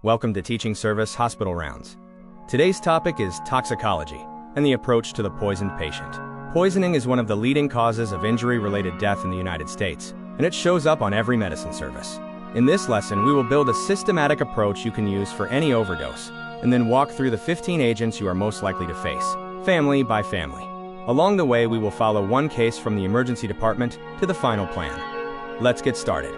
Welcome to Teaching Service Hospital Rounds. Today's topic is toxicology and the approach to the poisoned patient. Poisoning is one of the leading causes of injury-related death in the United States, and it shows up on every medicine service. In this lesson, we will build a systematic approach you can use for any overdose, and then walk through the 15 agents you are most likely to face, family by family. Along the way, we will follow one case from the emergency department to the final plan. Let's get started.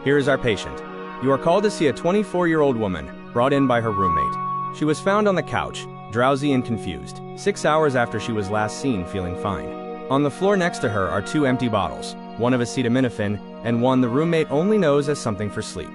Here is our patient. You are called to see a 24-year-old woman brought in by her roommate. She was found on the couch, drowsy and confused, 6 hours after she was last seen feeling fine. On the floor next to her are 2 empty bottles, one of acetaminophen and one the roommate only knows as something for sleep.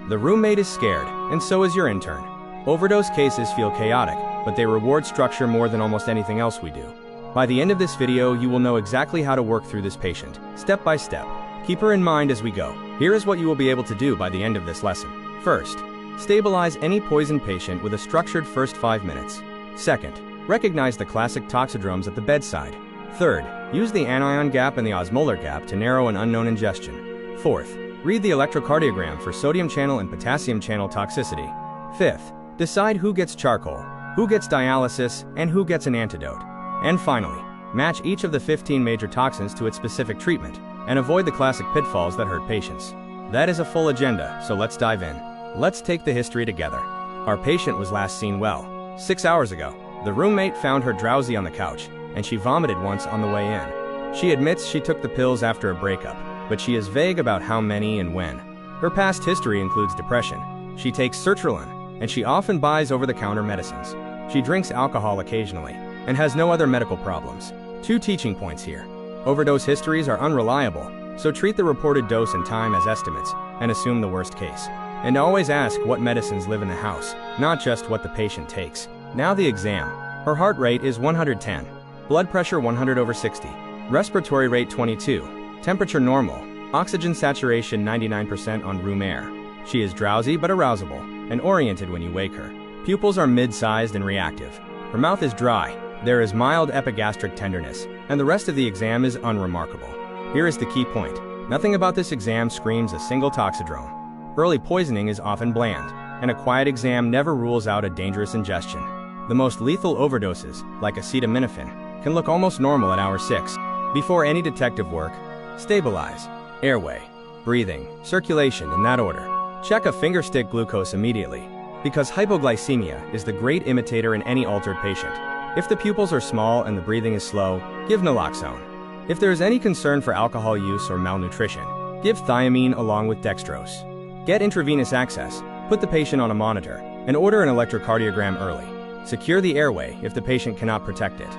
The roommate is scared, and so is your intern. Overdose cases feel chaotic, but they reward structure more than almost anything else we do. By the end of this video, you will know exactly how to work through this patient, step by step. Keep her in mind as we go. Here is what you will be able to do by the end of this lesson. First, stabilize any poisoned patient with a structured first 5 minutes. Second, recognize the classic toxidromes at the bedside. Third, use the anion gap and the osmolar gap to narrow an unknown ingestion. Fourth, read the electrocardiogram for sodium-channel and potassium-channel toxicity. Fifth, decide who gets charcoal, who gets dialysis, and who gets an antidote. And finally, match each of the 15 major toxins to its specific treatment, and avoid the classic pitfalls that hurt patients. That is a full agenda, so let's dive in. Let's take the history together. Our patient was last seen 6 hours ago. The roommate found her drowsy on the couch, and she vomited once on the way in. She admits she took the pills after a breakup, but she is vague about how many and when. Her past history includes depression. She takes sertraline, and she often buys over-the-counter medicines. She drinks alcohol occasionally, and has no other medical problems. 2 teaching points here. Overdose histories are unreliable, so treat the reported dose and time as estimates, and assume the worst case. And always ask what medicines live in the house, not just what the patient takes. Now the exam. Her heart rate is 110, blood pressure 100/60, respiratory rate 22, temperature normal, oxygen saturation 99% on room air. She is drowsy but arousable, and oriented when you wake her. Pupils are mid-sized and reactive. Her mouth is dry. There is mild epigastric tenderness, and the rest of the exam is unremarkable. Here is the key point. Nothing about this exam screams a single toxidrome. Early poisoning is often bland, and a quiet exam never rules out a dangerous ingestion. The most lethal overdoses, like acetaminophen, can look almost normal at hour 6. Before any detective work, stabilize. Airway, breathing, circulation in that order. Check a fingerstick glucose immediately, because hypoglycemia is the great imitator in any altered patient. If the pupils are small and the breathing is slow, give naloxone. If there is any concern for alcohol use or malnutrition, give thiamine along with dextrose. Get intravenous access, put the patient on a monitor, and order an electrocardiogram early. Secure the airway if the patient cannot protect it.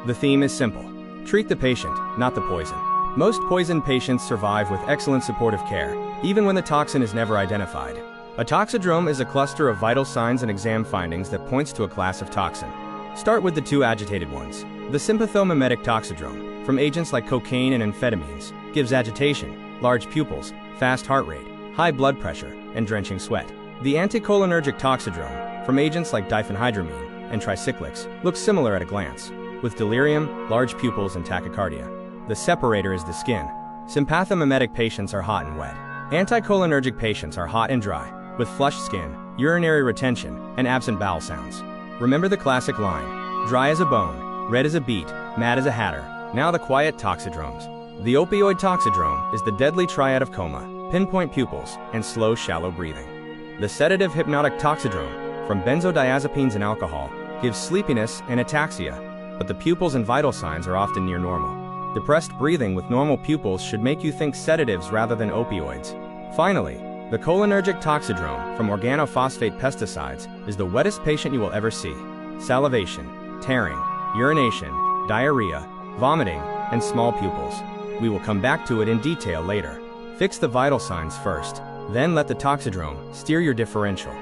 The theme is simple. Treat the patient, not the poison. Most poisoned patients survive with excellent supportive care, even when the toxin is never identified. A toxidrome is a cluster of vital signs and exam findings that points to a class of toxin. Start with the 2 agitated ones. The sympathomimetic toxidrome, from agents like cocaine and amphetamines, gives agitation, large pupils, fast heart rate, high blood pressure, and drenching sweat. The anticholinergic toxidrome, from agents like diphenhydramine and Tricyclics, looks similar at a glance, with delirium, large pupils, and tachycardia. The separator is the skin. Sympathomimetic patients are hot and wet. Anticholinergic patients are hot and dry, with flushed skin, urinary retention, and absent bowel sounds. Remember the classic line, dry as a bone, red as a beet, mad as a hatter. Now the quiet toxidromes. The opioid toxidrome is the deadly triad of coma, pinpoint pupils, and slow, shallow breathing. The sedative hypnotic toxidrome, from benzodiazepines and alcohol, gives sleepiness and ataxia, but the pupils and vital signs are often near normal. Depressed breathing with normal pupils should make you think sedatives rather than opioids. Finally, the cholinergic toxidrome, from organophosphate pesticides, is the wettest patient you will ever see. Salivation, tearing, urination, diarrhea, vomiting, and small pupils. We will come back to it in detail later. Fix the vital signs first, then let the toxidrome steer your differential.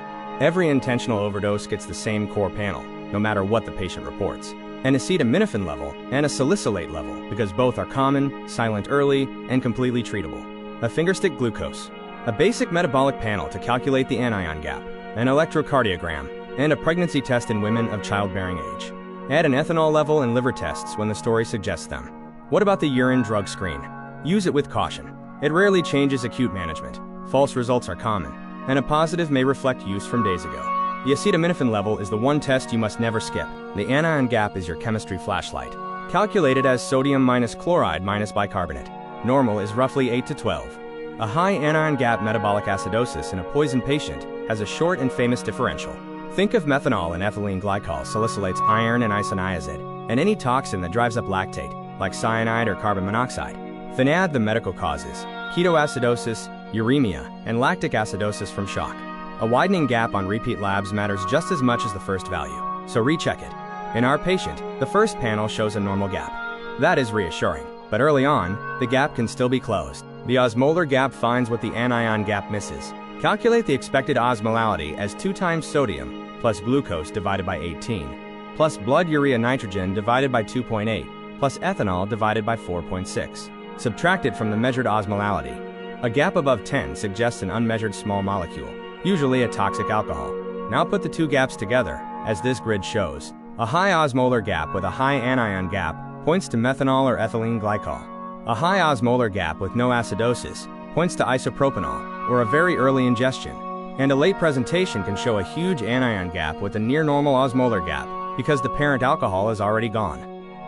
Every intentional overdose gets the same core panel, no matter what the patient reports. An acetaminophen level and a salicylate level, because both are common, silent early, and completely treatable. A fingerstick glucose. A basic metabolic panel to calculate the anion gap, an electrocardiogram, and a pregnancy test in women of childbearing age. Add an ethanol level and liver tests when the story suggests them. What about the urine drug screen? Use it with caution. It rarely changes acute management. False results are common. and a positive may reflect use from days ago. The acetaminophen level is the one test you must never skip. The anion gap is your chemistry flashlight. Calculated as sodium minus chloride minus bicarbonate. Normal is roughly 8 to 12. A high anion gap metabolic acidosis in a poison patient has a short and famous differential. Think of methanol and ethylene glycol, salicylates, iron and isoniazid, and any toxin that drives up lactate, like cyanide or carbon monoxide. Then add the medical causes, ketoacidosis, uremia, and lactic acidosis from shock. A widening gap on repeat labs matters just as much as the first value, so recheck it. In our patient, the first panel shows a normal gap. That is reassuring, but early on, the gap can still be closed. The osmolar gap finds what the anion gap misses. Calculate the expected osmolality as 2 times sodium plus glucose divided by 18, plus blood urea nitrogen divided by 2.8, plus ethanol divided by 4.6. Subtract it from the measured osmolality. A gap above 10 suggests an unmeasured small molecule, usually a toxic alcohol. Now put the two gaps together, as this grid shows. A high osmolar gap with a high anion gap points to methanol or ethylene glycol. A high osmolar gap with no acidosis points to isopropanol, or a very early ingestion. And a late presentation can show a huge anion gap with a near-normal osmolar gap, because the parent alcohol is already gone.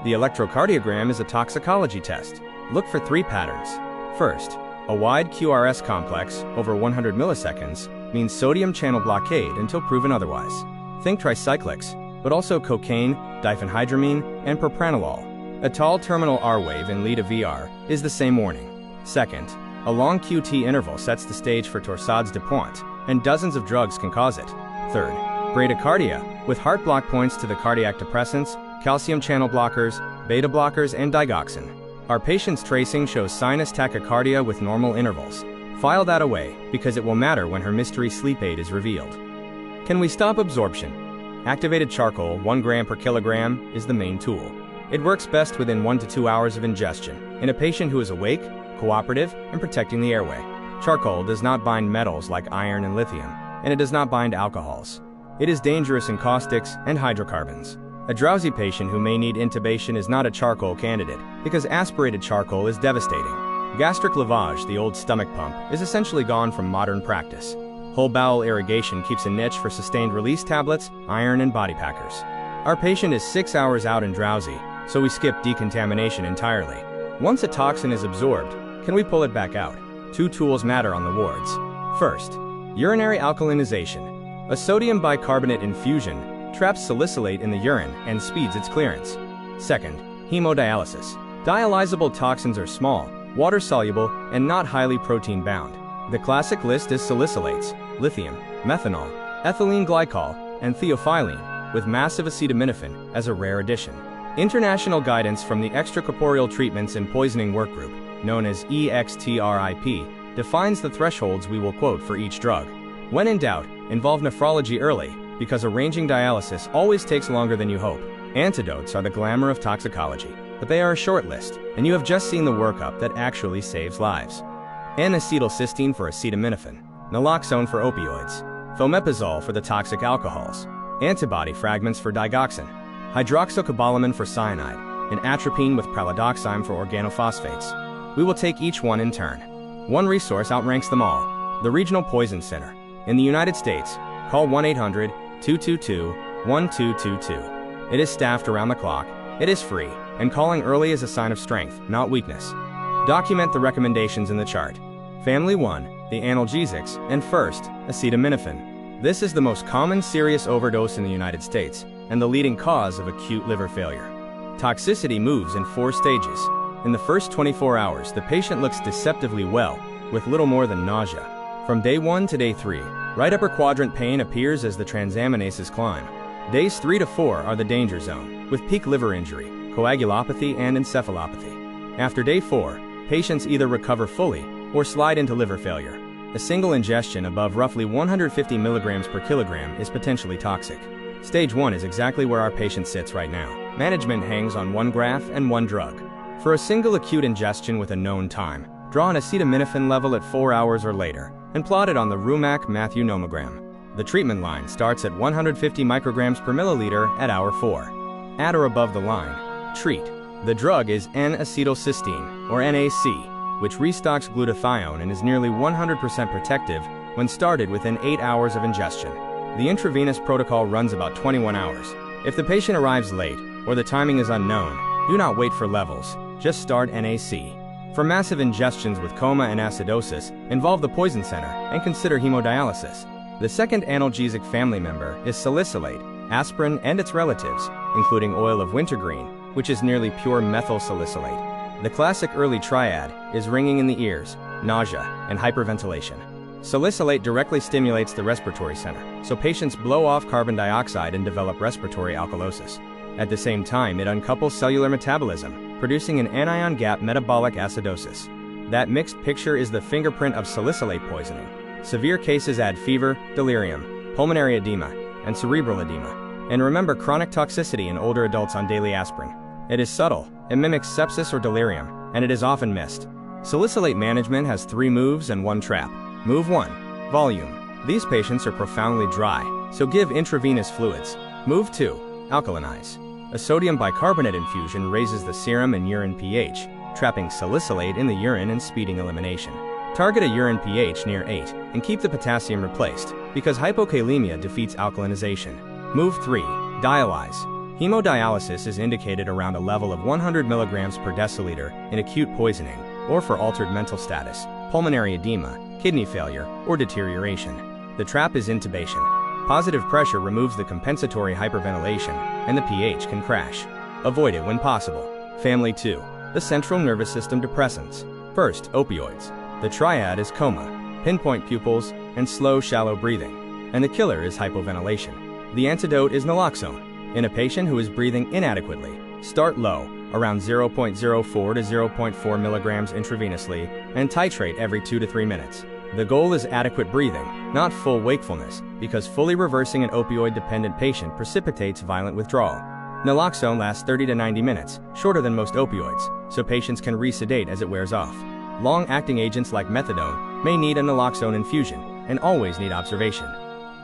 The electrocardiogram is a toxicology test. Look for 3 patterns. First, a wide QRS complex over 100 milliseconds means sodium channel blockade until proven otherwise. Think Tricyclics, but also cocaine, diphenhydramine, and propranolol. A tall terminal R wave in lead of VR is the same warning. Second, a long QT interval sets the stage for torsades de pointe, and dozens of drugs can cause it. Third, bradycardia, with heart block points to the cardiac depressants, calcium channel blockers, beta blockers, and digoxin. Our patient's tracing shows sinus tachycardia with normal intervals. File that away, because it will matter when her mystery sleep aid is revealed. Can we stop absorption? Activated charcoal, 1 gram per kilogram, is the main tool. It works best within 1 to 2 hours of ingestion, in a patient who is awake, cooperative, and protecting the airway. Charcoal does not bind metals like iron and lithium, and it does not bind alcohols. It is dangerous in caustics and hydrocarbons. A drowsy patient who may need intubation is not a charcoal candidate, because aspirated charcoal is devastating. Gastric lavage, the old stomach pump, is essentially gone from modern practice. Whole bowel irrigation keeps a niche for sustained release tablets, iron, and body packers. Our patient is 6 hours out and drowsy, so we skip decontamination entirely. Once a toxin is absorbed, can we pull it back out? 2 tools matter on the wards. First, urinary alkalinization. A sodium bicarbonate infusion traps salicylate in the urine and speeds its clearance. Second, hemodialysis. Dialyzable toxins are small, water-soluble, and not highly protein-bound. The classic list is salicylates, lithium, methanol, ethylene glycol, and theophylline, with massive acetaminophen as a rare addition. International guidance from the Extracorporeal Treatments in Poisoning Workgroup, known as EXTRIP, defines the thresholds we will quote for each drug. When in doubt, involve nephrology early, because arranging dialysis always takes longer than you hope. Antidotes are the glamour of toxicology, but they are a short list, and you have just seen the workup that actually saves lives. N-acetylcysteine for acetaminophen, naloxone for opioids, fomepizole for the toxic alcohols, antibody fragments for digoxin, hydroxycobalamin for cyanide, and atropine with pralidoxime for organophosphates. We will take each one in turn. One resource outranks them all: the Regional Poison Center. In the United States, call 1-800-222-1222. It is staffed around the clock, it is free, and calling early is a sign of strength, not weakness. Document the recommendations in the chart. Family 1, the analgesics, and first, acetaminophen. This is the most common serious overdose in the United States, and the leading cause of acute liver failure. Toxicity moves in 4 stages. In the first 24 hours, the patient looks deceptively well, with little more than nausea. From day 1 to day 3, right upper quadrant pain appears as the transaminases climb. Days 3 to 4 are the danger zone, with peak liver injury, coagulopathy, and encephalopathy. After day 4, patients either recover fully or slide into liver failure. A single ingestion above roughly 150 milligrams per kilogram is potentially toxic. Stage 1 is exactly where our patient sits right now. Management hangs on 1 graph and 1 drug. For a single acute ingestion with a known time, draw an acetaminophen level at 4 hours or later, and plot it on the Rumack-Matthew nomogram. The treatment line starts at 150 micrograms per milliliter at hour 4. At or above the line, treat. The drug is N-acetylcysteine, or NAC, which restocks glutathione and is nearly 100% protective when started within 8 hours of ingestion. The intravenous protocol runs about 21 hours. If the patient arrives late, or the timing is unknown, do not wait for levels, just start NAC. For massive ingestions with coma and acidosis, involve the poison center and consider hemodialysis. The second analgesic family member is salicylate, aspirin and its relatives, including oil of wintergreen, which is nearly pure methyl salicylate. The classic early triad is ringing in the ears, nausea, and hyperventilation. Salicylate directly stimulates the respiratory center, so patients blow off carbon dioxide and develop respiratory alkalosis. At the same time, it uncouples cellular metabolism, producing an anion gap metabolic acidosis. That mixed picture is the fingerprint of salicylate poisoning. Severe cases add fever, delirium, pulmonary edema, and cerebral edema. And remember chronic toxicity in older adults on daily aspirin. It is subtle, it mimics sepsis or delirium, and it is often missed. Salicylate management has 3 moves and 1 trap. Move 1. Volume. These patients are profoundly dry, so give intravenous fluids. Move 2. Alkalinize. A sodium bicarbonate infusion raises the serum and urine pH, trapping salicylate in the urine and speeding elimination. Target a urine pH near 8 and keep the potassium replaced, because hypokalemia defeats alkalinization. Move 3. Dialyze. Hemodialysis is indicated around a level of 100 mg per deciliter in acute poisoning, or for altered mental status, pulmonary edema, kidney failure, or deterioration. The trap is intubation. Positive pressure removes the compensatory hyperventilation, and the pH can crash. Avoid it when possible. Family 2. The central nervous system depressants. First, opioids. The triad is coma, pinpoint pupils, and slow, shallow breathing. And the killer is hypoventilation. The antidote is naloxone. In a patient who is breathing inadequately, start low, around 0.04 to 0.4 milligrams intravenously, and titrate every 2 to 3 minutes. The goal is adequate breathing, not full wakefulness, because fully reversing an opioid-dependent patient precipitates violent withdrawal. Naloxone lasts 30 to 90 minutes, shorter than most opioids, so patients can resedate as it wears off. Long-acting agents like methadone may need a naloxone infusion, and always need observation.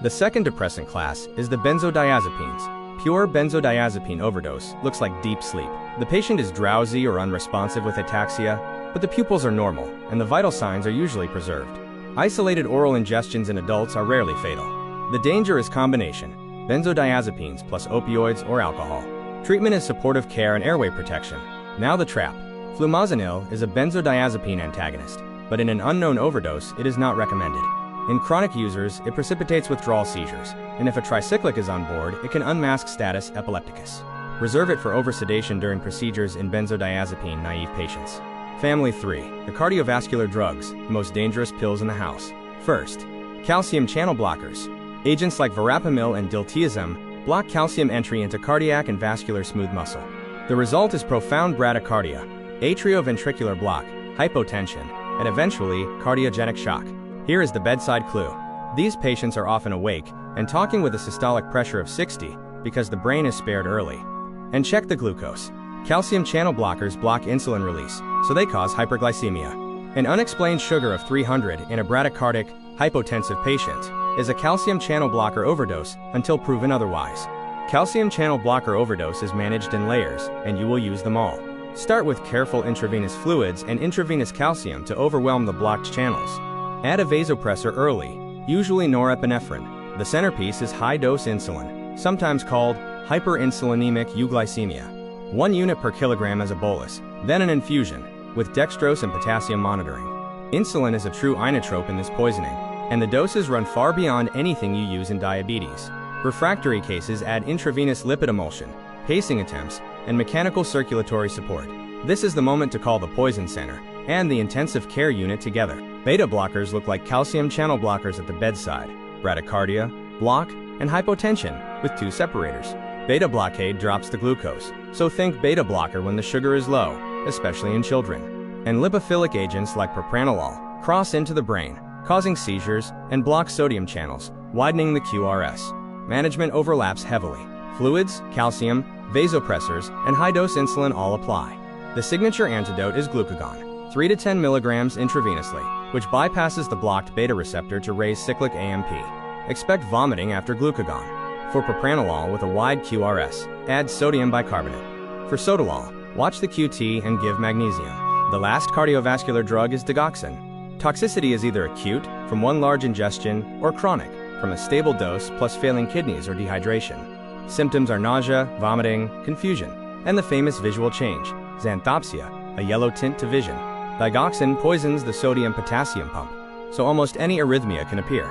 The second depressant class is the benzodiazepines. Pure benzodiazepine overdose looks like deep sleep. The patient is drowsy or unresponsive with ataxia, but the pupils are normal, and the vital signs are usually preserved. Isolated oral ingestions in adults are rarely fatal. The danger is combination: benzodiazepines plus opioids or alcohol. Treatment is supportive care and airway protection. Now the trap. Flumazenil is a benzodiazepine antagonist, but in an unknown overdose, it is not recommended. In chronic users, it precipitates withdrawal seizures, and if a tricyclic is on board, it can unmask status epilepticus. Reserve it for oversedation during procedures in benzodiazepine-naive patients. Family 3. The cardiovascular drugs, the most dangerous pills in the house. First, calcium channel blockers. Agents like verapamil and diltiazem block calcium entry into cardiac and vascular smooth muscle. The result is profound bradycardia, atrioventricular block, hypotension, and eventually, cardiogenic shock. Here is the bedside clue. These patients are often awake and talking with a systolic pressure of 60 because the brain is spared early. And check the glucose. Calcium channel blockers block insulin release, so they cause hyperglycemia. An unexplained sugar of 300 in a bradycardic, hypotensive patient is a calcium channel blocker overdose until proven otherwise. Calcium channel blocker overdose is managed in layers, and you will use them all. Start with careful intravenous fluids and intravenous calcium to overwhelm the blocked channels. Add a vasopressor early, usually norepinephrine. The centerpiece is high-dose insulin, sometimes called hyperinsulinemic euglycemia. 1 unit per kilogram as a bolus, then an infusion, with dextrose and potassium monitoring. Insulin is a true inotrope in this poisoning, and the doses run far beyond anything you use in diabetes. Refractory cases add intravenous lipid emulsion, pacing attempts, and mechanical circulatory support. This is the moment to call the poison center and the intensive care unit together. Beta blockers look like calcium channel blockers at the bedside: bradycardia, block, and hypotension, with 2 separators. Beta blockade drops the glucose, so think beta blocker when the sugar is low, especially in children. And lipophilic agents like propranolol cross into the brain, causing seizures, and block sodium channels, widening the QRS. Management overlaps heavily. Fluids, calcium, vasopressors, and high-dose insulin all apply. The signature antidote is glucagon, 3 to 10 milligrams intravenously, which bypasses the blocked beta receptor to raise cyclic AMP. Expect vomiting after glucagon. For propranolol with a wide QRS, add sodium bicarbonate. For sotalol, watch the QT and give magnesium. The last cardiovascular drug is digoxin. Toxicity is either acute, from one large ingestion, or chronic, from a stable dose plus failing kidneys or dehydration. Symptoms are nausea, vomiting, confusion, and the famous visual change, xanthopsia, a yellow tint to vision. Digoxin poisons the sodium-potassium pump, so almost any arrhythmia can appear.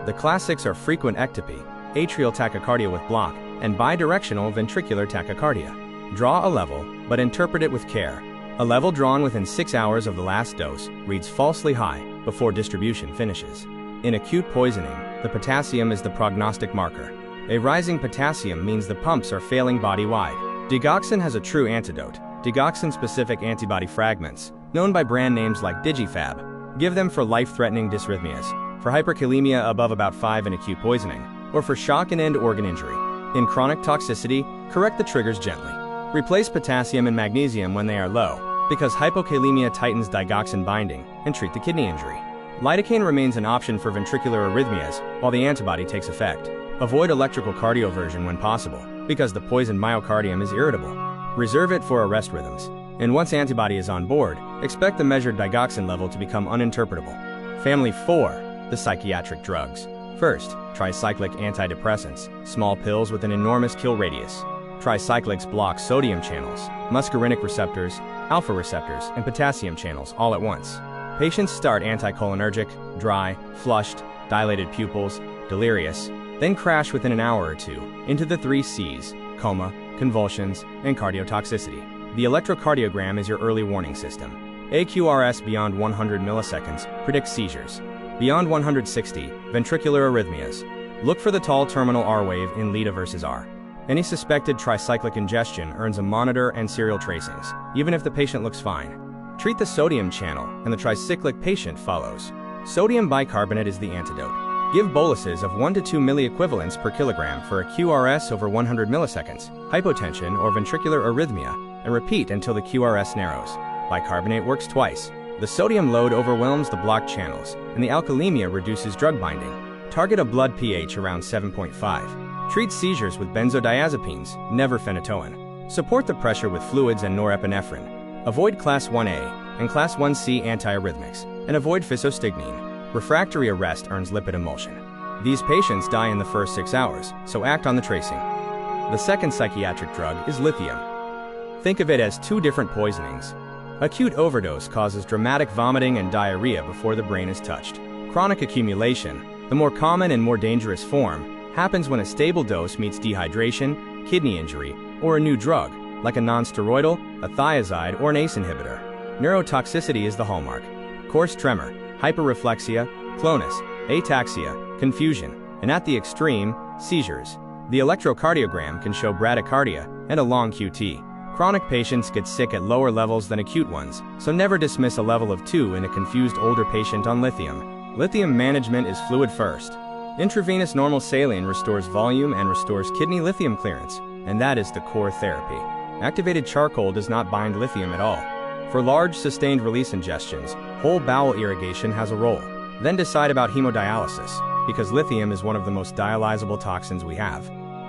The classics are frequent ectopy, atrial tachycardia with block, and bidirectional ventricular tachycardia. Draw a level, but interpret it with care. A level drawn within 6 hours of the last dose reads falsely high before distribution finishes. In acute poisoning, the potassium is the prognostic marker. A rising potassium means the pumps are failing body-wide. Digoxin has a true antidote. Digoxin-specific antibody fragments, known by brand names like Digifab, give them for life-threatening dysrhythmias, for hyperkalemia above about 5 in acute poisoning, or for shock and end organ injury. In chronic toxicity, correct the triggers gently. Replace potassium and magnesium when they are low, because hypokalemia tightens digoxin binding, and treat the kidney injury. Lidocaine remains an option for ventricular arrhythmias while the antibody takes effect. Avoid electrical cardioversion when possible, because the poisoned myocardium is irritable. Reserve it for arrest rhythms. And once antibody is on board, expect the measured digoxin level to become uninterpretable. Family 4. The psychiatric drugs. First, tricyclic antidepressants, small pills with an enormous kill radius. Tricyclics block sodium channels, muscarinic receptors, alpha receptors, and potassium channels all at once. Patients start anticholinergic, dry, flushed, dilated pupils, delirious, then crash within an hour or two into the 3 C's, coma, convulsions, and cardiotoxicity. The electrocardiogram is your early warning system. AQRS beyond 100 milliseconds predicts seizures. Beyond 160, ventricular arrhythmias. Look for the tall terminal R wave in LIDA versus R. Any suspected tricyclic ingestion earns a monitor and serial tracings, even if the patient looks fine. Treat the sodium channel, and the tricyclic patient follows. Sodium bicarbonate is the antidote. Give boluses of 1 to 2 milliequivalents per kilogram for a QRS over 100 milliseconds, hypotension or ventricular arrhythmia, and repeat until the QRS narrows. Bicarbonate works twice. The sodium load overwhelms the blocked channels, and the alkalemia reduces drug binding. Target a blood pH around 7.5. Treat seizures with benzodiazepines, never phenytoin. Support the pressure with fluids and norepinephrine. Avoid Class 1A and Class 1C antiarrhythmics, and avoid physostigmine. Refractory arrest earns lipid emulsion. These patients die in the first 6 hours, so act on the tracing. The second psychiatric drug is lithium. Think of it as 2 different poisonings. Acute overdose causes dramatic vomiting and diarrhea before the brain is touched. Chronic accumulation, the more common and more dangerous form, happens when a stable dose meets dehydration, kidney injury, or a new drug, like a non-steroidal, a thiazide, or an ACE inhibitor. Neurotoxicity is the hallmark. Coarse tremor, hyperreflexia, clonus, ataxia, confusion, and at the extreme, seizures. The electrocardiogram can show bradycardia and a long QT. Chronic patients get sick at lower levels than acute ones, so never dismiss a level of 2 in a confused older patient on lithium. Lithium management is fluid first. Intravenous normal saline restores volume and restores kidney lithium clearance, and that is the core therapy. Activated charcoal does not bind lithium at all. For large, sustained-release ingestions, whole bowel irrigation has a role. Then decide about hemodialysis, because lithium is one of the most dialyzable toxins we have.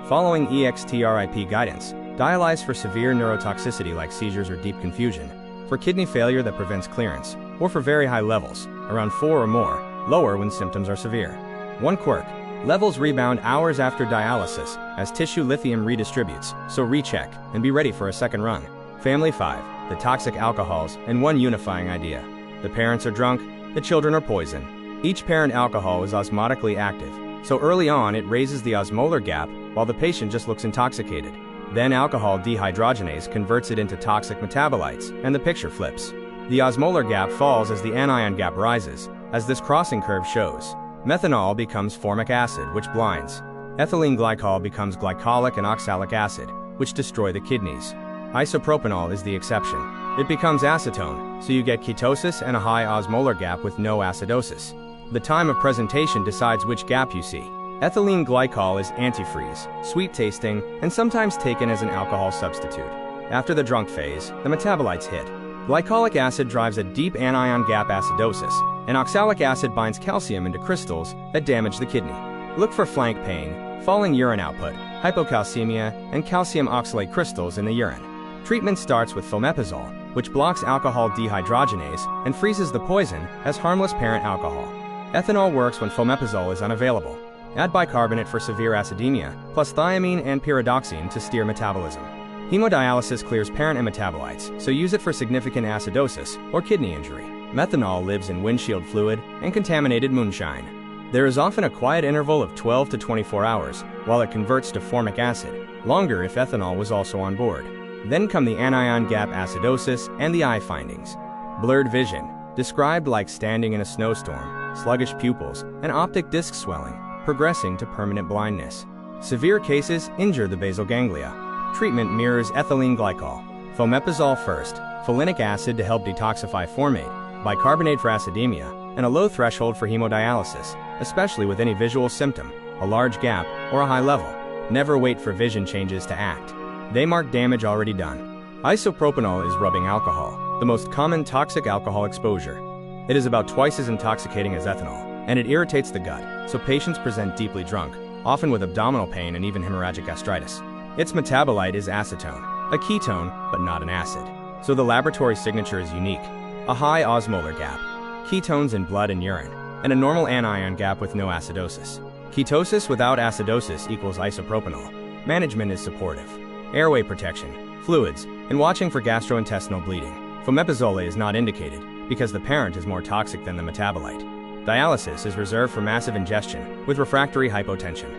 Following EXTRIP guidance, dialyze for severe neurotoxicity like seizures or deep confusion, for kidney failure that prevents clearance, or for very high levels, around 4 or more, lower when symptoms are severe. One quirk: levels rebound hours after dialysis as tissue lithium redistributes, so recheck and be ready for a second run. Family 5. The toxic alcohols, and one unifying idea. The parents are drunk, the children are poison. Each parent alcohol is osmotically active, so early on it raises the osmolar gap while the patient just looks intoxicated. Then alcohol dehydrogenase converts it into toxic metabolites, and the picture flips. The osmolar gap falls as the anion gap rises, as this crossing curve shows. Methanol becomes formic acid, which blinds. Ethylene glycol becomes glycolic and oxalic acid, which destroy the kidneys. Isopropanol is the exception. It becomes acetone, so you get ketosis and a high osmolar gap with no acidosis. The time of presentation decides which gap you see. Ethylene glycol is antifreeze, sweet-tasting, and sometimes taken as an alcohol substitute. After the drunk phase, the metabolites hit. Glycolic acid drives a deep anion gap acidosis, and oxalic acid binds calcium into crystals that damage the kidney. Look for flank pain, falling urine output, hypocalcemia, and calcium oxalate crystals in the urine. Treatment starts with fomepizole, which blocks alcohol dehydrogenase and freezes the poison as harmless parent alcohol. Ethanol works when fomepizole is unavailable. Add bicarbonate for severe acidemia, plus thiamine and pyridoxine to steer metabolism. Hemodialysis clears parent and metabolites, so use it for significant acidosis or kidney injury. Methanol lives in windshield fluid and contaminated moonshine. There is often a quiet interval of 12 to 24 hours while it converts to formic acid, longer if ethanol was also on board. Then come the anion gap acidosis and the eye findings. Blurred vision, described like standing in a snowstorm, sluggish pupils, and optic disc swelling, progressing to permanent blindness. Severe cases injure the basal ganglia. Treatment mirrors ethylene glycol. Fomepizole first, folinic acid to help detoxify formate, bicarbonate for acidemia, and a low threshold for hemodialysis, especially with any visual symptom, a large gap, or a high level. Never wait for vision changes to act. They mark damage already done. Isopropanol is rubbing alcohol, the most common toxic alcohol exposure. It is about twice as intoxicating as ethanol, and it irritates the gut, so patients present deeply drunk, often with abdominal pain and even hemorrhagic gastritis. Its metabolite is acetone, a ketone, but not an acid. So the laboratory signature is unique. A high osmolar gap, ketones in blood and urine, and a normal anion gap with no acidosis. Ketosis without acidosis equals isopropanol. Management is supportive. Airway protection, fluids, and watching for gastrointestinal bleeding. Fomepizole is not indicated because the parent is more toxic than the metabolite. Dialysis is reserved for massive ingestion with refractory hypotension.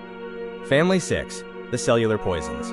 Family 6. The cellular poisons.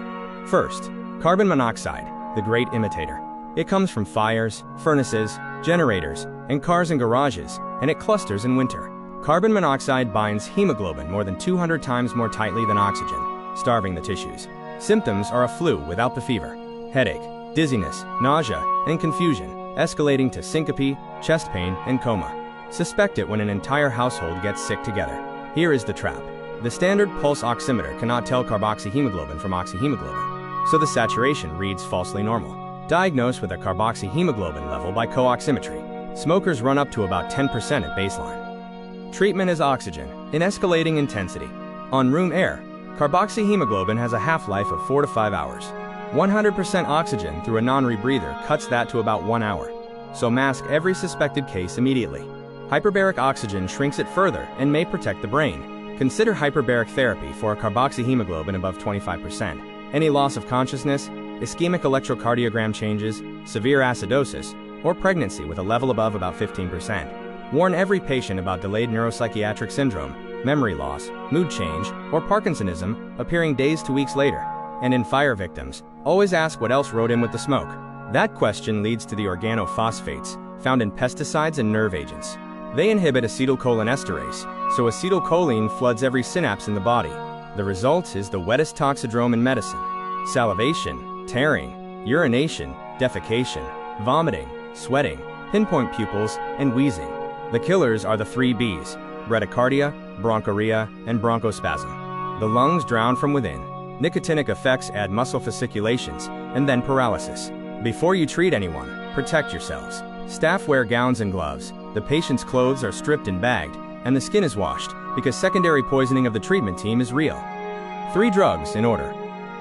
First, carbon monoxide, the great imitator. It comes from fires, furnaces, generators, and cars and garages, and it clusters in winter. Carbon monoxide binds hemoglobin more than 200 times more tightly than oxygen, starving the tissues. Symptoms are a flu without the fever, headache, dizziness, nausea, and confusion, escalating to syncope, chest pain, and coma. Suspect it when an entire household gets sick together. Here is the trap. The standard pulse oximeter cannot tell carboxyhemoglobin from oxyhemoglobin, so the saturation reads falsely normal. Diagnose with a carboxyhemoglobin level by co-oximetry. Smokers run up to about 10% at baseline. Treatment is oxygen, in escalating intensity. On room air, carboxyhemoglobin has a half-life of 4 to 5 hours. 100% oxygen through a non-rebreather cuts that to about 1 hour, so mask every suspected case immediately. Hyperbaric oxygen shrinks it further and may protect the brain. Consider hyperbaric therapy for a carboxyhemoglobin above 25%. Any loss of consciousness, ischemic electrocardiogram changes, severe acidosis, or pregnancy with a level above about 15%. Warn every patient about delayed neuropsychiatric syndrome, memory loss, mood change, or Parkinsonism appearing days to weeks later. And in fire victims, always ask what else rode in with the smoke. That question leads to the organophosphates, found in pesticides and nerve agents. They inhibit acetylcholinesterase, so acetylcholine floods every synapse in the body. The result is the wettest toxidrome in medicine. Salivation, tearing, urination, defecation, vomiting, sweating, pinpoint pupils, and wheezing. The killers are the 3 Bs: bradycardia, bronchorrhea, and bronchospasm. The lungs drown from within. Nicotinic effects add muscle fasciculations, and then paralysis. Before you treat anyone, protect yourselves. Staff wear gowns and gloves. The patient's clothes are stripped and bagged, and the skin is washed, because secondary poisoning of the treatment team is real. 3 drugs in order.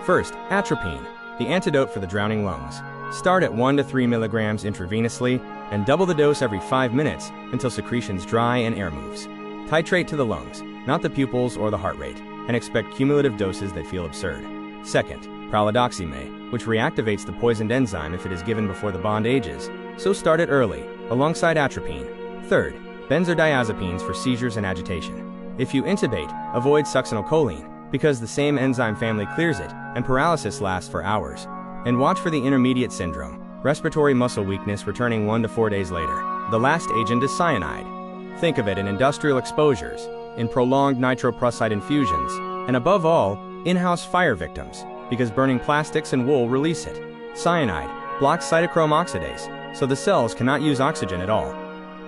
First, atropine, the antidote for the drowning lungs. Start at 1 to 3 milligrams intravenously, and double the dose every 5 minutes until secretions dry and air moves. Titrate to the lungs, not the pupils or the heart rate, and expect cumulative doses that feel absurd. Second, pralidoxime, which reactivates the poisoned enzyme if it is given before the bond ages, so start it early, alongside atropine. Third, benzodiazepines for seizures and agitation. If you intubate, avoid succinylcholine, because the same enzyme family clears it, and paralysis lasts for hours. And watch for the intermediate syndrome, respiratory muscle weakness returning 1 to 4 days later. The last agent is cyanide. Think of it in industrial exposures, in prolonged nitroprusside infusions, and above all, in-house fire victims, because burning plastics and wool release it. Cyanide blocks cytochrome oxidase, so the cells cannot use oxygen at all.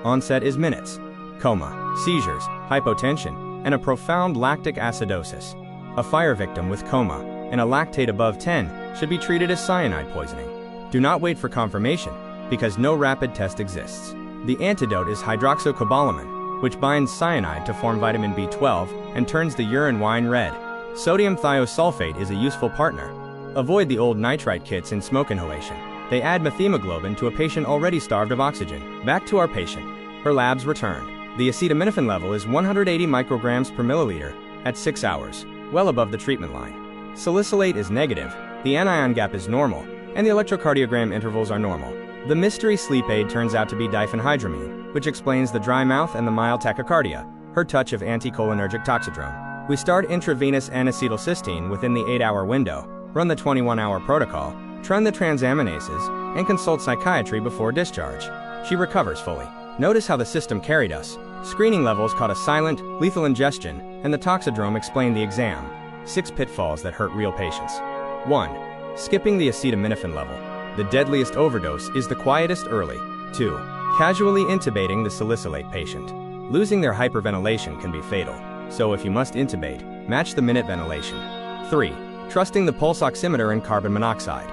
Onset is minutes. Coma, seizures, hypotension, and a profound lactic acidosis. A fire victim with coma and a lactate above 10 should be treated as cyanide poisoning. Do not wait for confirmation, because no rapid test exists. The antidote is hydroxycobalamin, which binds cyanide to form vitamin B12 and turns the urine wine red. Sodium thiosulfate is a useful partner. Avoid the old nitrite kits in smoke inhalation. They add methemoglobin to a patient already starved of oxygen. Back to our patient. Her labs returned. The acetaminophen level is 180 micrograms per milliliter at 6 hours, well above the treatment line. Salicylate is negative, the anion gap is normal, and the electrocardiogram intervals are normal. The mystery sleep aid turns out to be diphenhydramine, which explains the dry mouth and the mild tachycardia, her touch of anticholinergic toxidrome. We start intravenous N-acetylcysteine within the 8-hour window, run the 21-hour protocol, trend the transaminases, and consult psychiatry before discharge. She recovers fully. Notice how the system carried us. Screening levels caught a silent, lethal ingestion, and the toxidrome explained the exam. 6 pitfalls that hurt real patients. 1. Skipping the acetaminophen level. The deadliest overdose is the quietest early. 2. Casually intubating the salicylate patient. Losing their hyperventilation can be fatal, so if you must intubate, match the minute ventilation. 3. Trusting the pulse oximeter and carbon monoxide.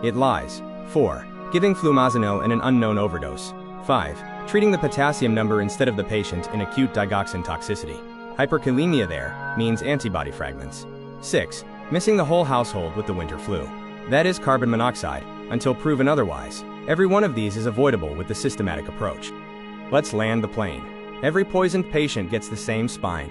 It lies. 4. Giving flumazenil in an unknown overdose. 5. Treating the potassium number instead of the patient in acute digoxin toxicity. Hyperkalemia there means antibody fragments. 6. Missing the whole household with the winter flu. That is carbon monoxide, until proven otherwise. Every one of these is avoidable with the systematic approach. Let's land the plane. Every poisoned patient gets the same spine.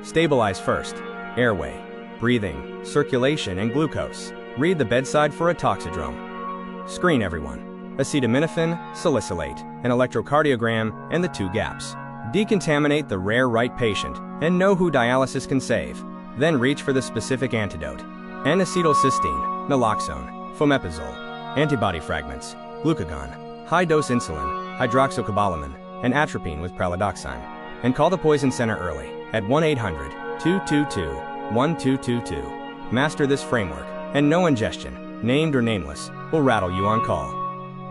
Stabilize first. Airway, breathing, circulation, and glucose. Read the bedside for a toxidrome. Screen everyone. Acetaminophen, salicylate, an electrocardiogram, and the 2 gaps. Decontaminate the rare right patient, and know who dialysis can save. Then reach for the specific antidote. N-acetylcysteine, naloxone, fomepizole, antibody fragments, glucagon, high-dose insulin, hydroxycobalamin, and atropine with pralidoxime. And call the poison center early at 1-800-222-1222. Master this framework, and no ingestion, named or nameless, will rattle you on call.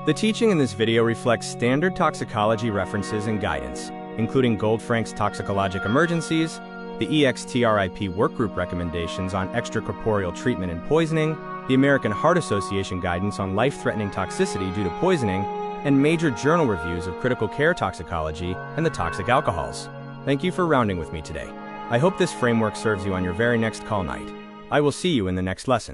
The teaching in this video reflects standard toxicology references and guidance, including Goldfrank's Toxicologic Emergencies, the EXTRIP Workgroup recommendations on extracorporeal treatment and poisoning, the American Heart Association guidance on life-threatening toxicity due to poisoning, and major journal reviews of critical care toxicology and the toxic alcohols. Thank you for rounding with me today. I hope this framework serves you on your very next call night. I will see you in the next lesson.